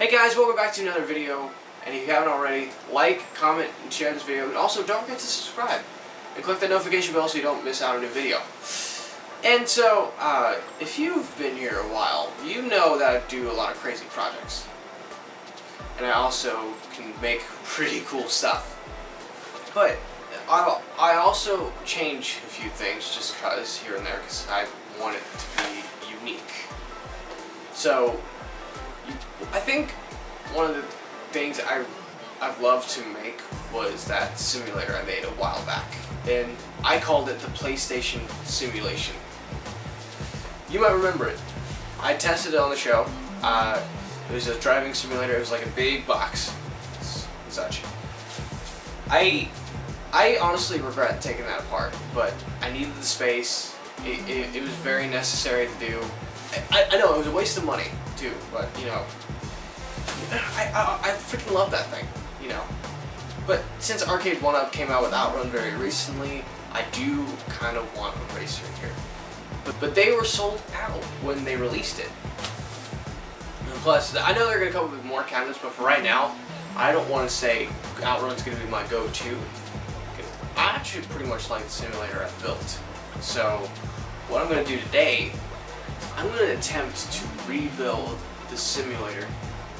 Hey guys, welcome back to another video, and if you haven't already, like, comment, and share this video, and also don't forget to subscribe, and click the notification bell so you don't miss out on a new video. And so, if you've been here a while, you know that I do a lot of crazy projects. And I also can make pretty cool stuff. But I also change a few things just because here and there, because I want it to be unique. So, I think one of the things I've loved to make was that simulator I made a while back. And I called it the PlayStation simulation. You might remember it. I tested it on the show. It was a driving simulator. It was like a big box and such. I honestly regret taking that apart, but I needed the space. It was very necessary to do. I know it was a waste of money too, but you know, I freaking love that thing, you know. But since Arcade 1-Up came out with Outrun very recently, I do kind of want a racer here. But they were sold out when they released it. And plus, I know they're going to come up with more cabinets, but for right now, I don't want to say Outrun's going to be my go-to. I actually pretty much like the simulator I've built. So, what I'm going to do today, I'm going to attempt to rebuild the simulator,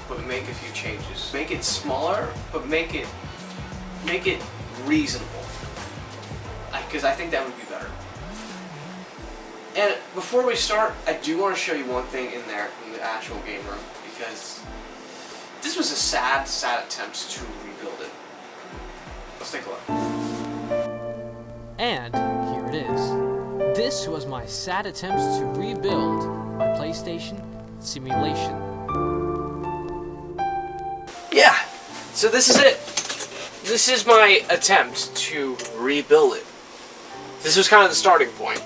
but make a few changes. Make it smaller, but make it reasonable. Because I think that would be better. And before we start, I do want to show you one thing in there, in the actual game room, because this was a sad attempt to rebuild it. Let's take a look. And here it is. This was my sad attempt to rebuild my PlayStation simulation. Yeah, so this is it. This is my attempt to rebuild it. This was kind of the starting point.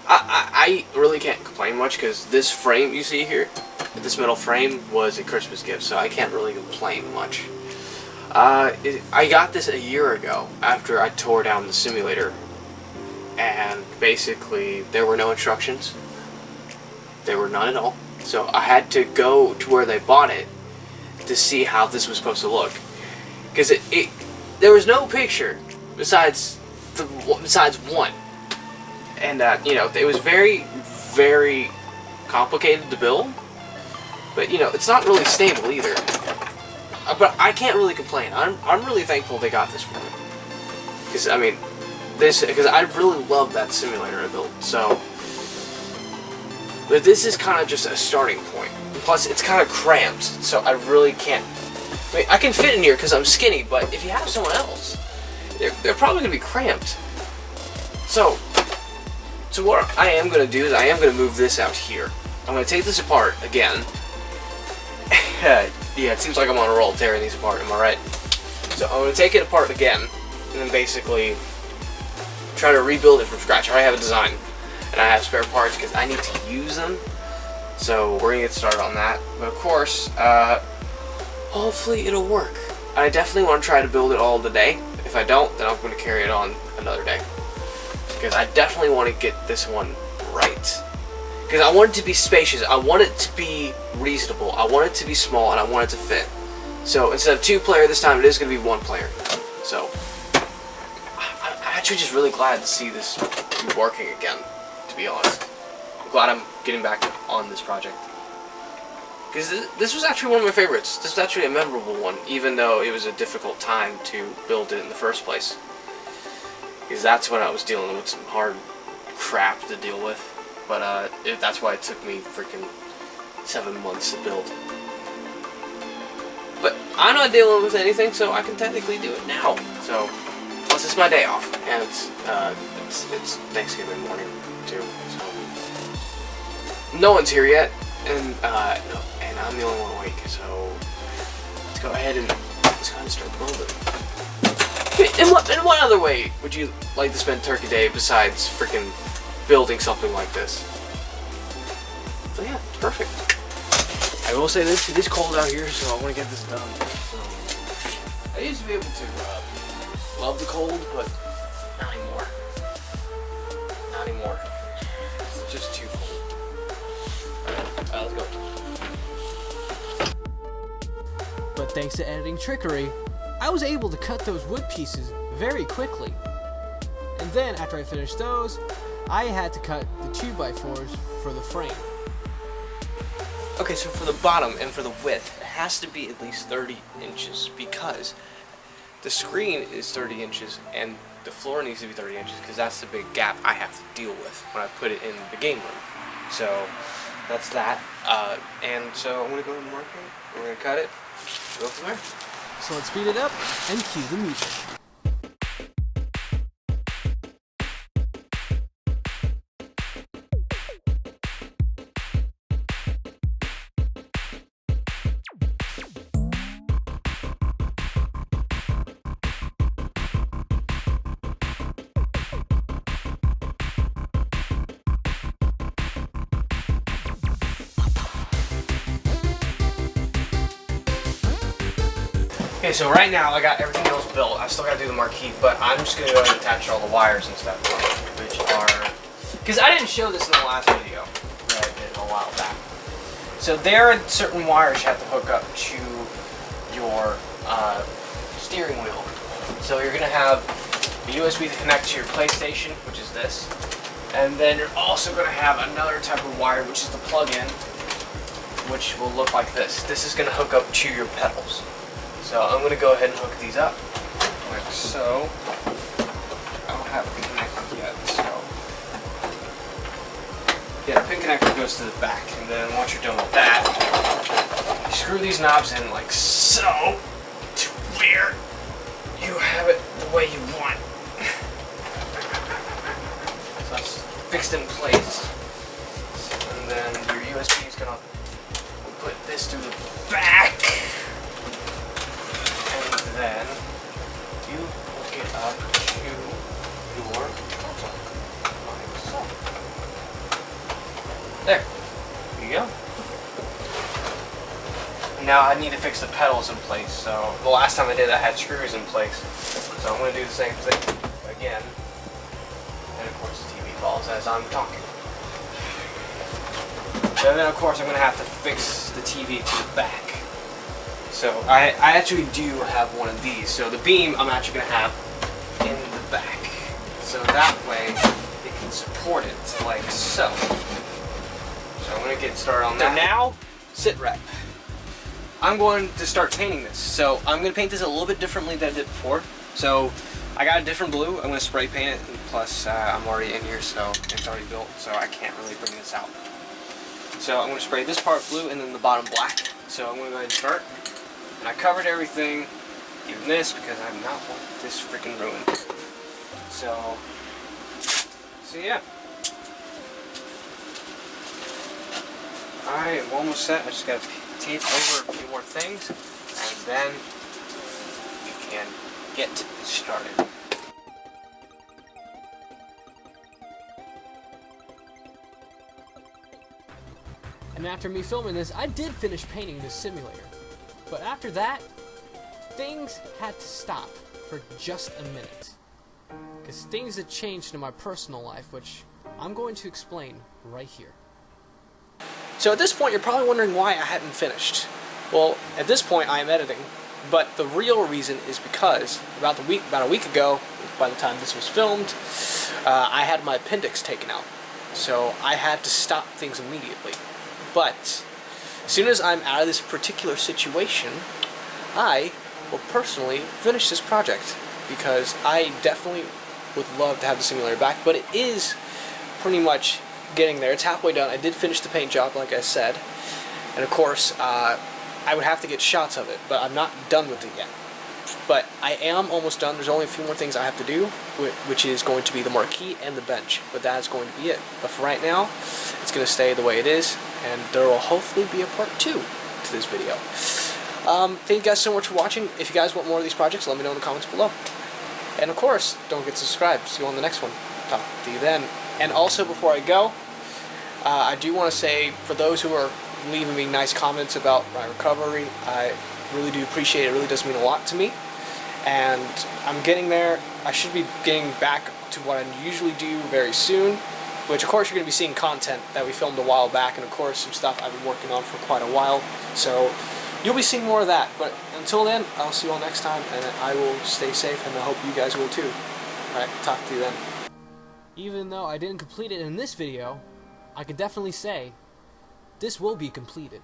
I really can't complain much because this frame you see here, this metal frame, was a Christmas gift, so I can't really complain much. I got this a year ago after I tore down the simulator, and basically there were no instructions. There were none at all. So I had to go to where they bought it to see how this was supposed to look, because there was no picture besides one. And you know, it was very, very complicated to build, but you know, it's not really stable either. But I can't really complain. I'm really thankful they got this for me, because I mean, because I really love that simulator I built. So, but this is kind of just a starting point. Plus, it's kind of cramped, so I really can't. I mean, I can fit in here because I'm skinny, but if you have someone else, they're probably gonna be cramped. So what I am going to do is I am going to move this out here. I'm going to take this apart again. Yeah, it seems like I'm on a roll tearing these apart, am I right? So I'm going to take it apart again, and then basically try to rebuild it from scratch. I already have a design, and I have spare parts because I need to use them. So we're going to get started on that. But of course, hopefully it'll work. I definitely want to try to build it all today. If I don't, then I'm going to carry it on another day, because I definitely want to get this one right. Because I want it to be spacious, I want it to be reasonable, I want it to be small, and I want it to fit. So instead of 2-player this time, it is going to be 1-player. So I'm actually just really glad to see this working again, to be honest. I'm glad I'm getting back on this project. Because this was actually one of my favorites. This was actually a memorable one, even though it was a difficult time to build it in the first place. Because that's when I was dealing with some hard crap to deal with. But that's why it took me freaking 7 months to build. But I'm not dealing with anything, so I can technically do it now. So, plus it's my day off, and it's Thanksgiving morning too. So no one's here yet, and and I'm the only one awake. So let's go ahead and start building. In what other way would you like to spend Turkey Day besides freaking building something like this? So yeah, it's perfect. I will say this, it is cold out here, so I want to get this done. So, I used to be able to love the cold, but not anymore. Not anymore. It's just too cold. Alright, let's go. But thanks to editing trickery, I was able to cut those wood pieces very quickly. And then after I finished those, I had to cut the 2x4s for the frame. Okay, so for the bottom and for the width, it has to be at least 30 inches because the screen is 30 inches and the floor needs to be 30 inches because that's the big gap I have to deal with when I put it in the game room. So that's that. And so I'm going to go ahead and mark it. We're going to cut it. Go from there. So let's speed it up and cue the music. Okay, so right now I got everything else built. I still got to do the marquee, but I'm just going to go ahead and attach all the wires and stuff, which are... Because I didn't show this in the last video that I did a while back. So there are certain wires you have to hook up to your steering wheel. So you're going to have a USB to connect to your PlayStation, which is this. And then you're also going to have another type of wire, which is the plug-in, which will look like this. This is going to hook up to your pedals. So I'm going to go ahead and hook these up, like so. I don't have it connected yet, so. Yeah, the pin connector goes to the back, and then once you're done with that, you screw these knobs in like so, to where you have it the way you want. So that's fixed in place. And then your USB is going to put this to the back. Then you hook it up to your console. There. There you go. Now I need to fix the pedals in place. So the last time I did, I had screws in place. So I'm going to do the same thing again. And of course the TV falls as I'm talking. And then of course I'm going to have to fix the TV to the back. So I actually do have one of these. So the beam I'm actually going to have in the back. So that way it can support it like so. So I'm going to get started on that. Now, sit rep. I'm going to start painting this. So I'm going to paint this a little bit differently than I did before. So I got a different blue. I'm going to spray paint it. And plus I'm already in here, so it's already built. So I can't really bring this out. So I'm going to spray this part blue and then the bottom black. So I'm going to go ahead and start. And I covered everything, even this, because I not want this freaking ruined. So yeah. I am almost set. I just got to tape over a few more things, and then we can get started. And after me filming this, I did finish painting this simulator. But after that, things had to stop for just a minute. Because things had changed in my personal life, which I'm going to explain right here. So at this point, you're probably wondering why I hadn't finished. Well, at this point, I am editing. But the real reason is because about a week ago, by the time this was filmed, I had my appendix taken out. So I had to stop things immediately. But as soon as I'm out of this particular situation, I will personally finish this project because I definitely would love to have the simulator back, but it is pretty much getting there. It's halfway done. I did finish the paint job, like I said, and of course I would have to get shots of it, but I'm not done with it yet. But I am almost done. There's only a few more things I have to do, which is going to be the marquee and the bench, but that's going to be it. But for right now, it's going to stay the way it is, and there will hopefully be a part 2 to this video. Thank you guys so much for watching. If you guys want more of these projects, let me know in the comments below. And of course, don't forget to subscribe. See you on the next one. Talk to you then. And also, before I go, I do want to say, for those who are leaving me nice comments about my recovery, I really do appreciate it. It really does mean a lot to me. And I'm getting there. I should be getting back to what I usually do very soon, which of course you're going to be seeing content that we filmed a while back, and of course some stuff I've been working on for quite a while. So you'll be seeing more of that. But until then, I'll see you all next time, and I will stay safe, and I hope you guys will too. Alright, talk to you then. Even though I didn't complete it in this video, I can definitely say this will be completed.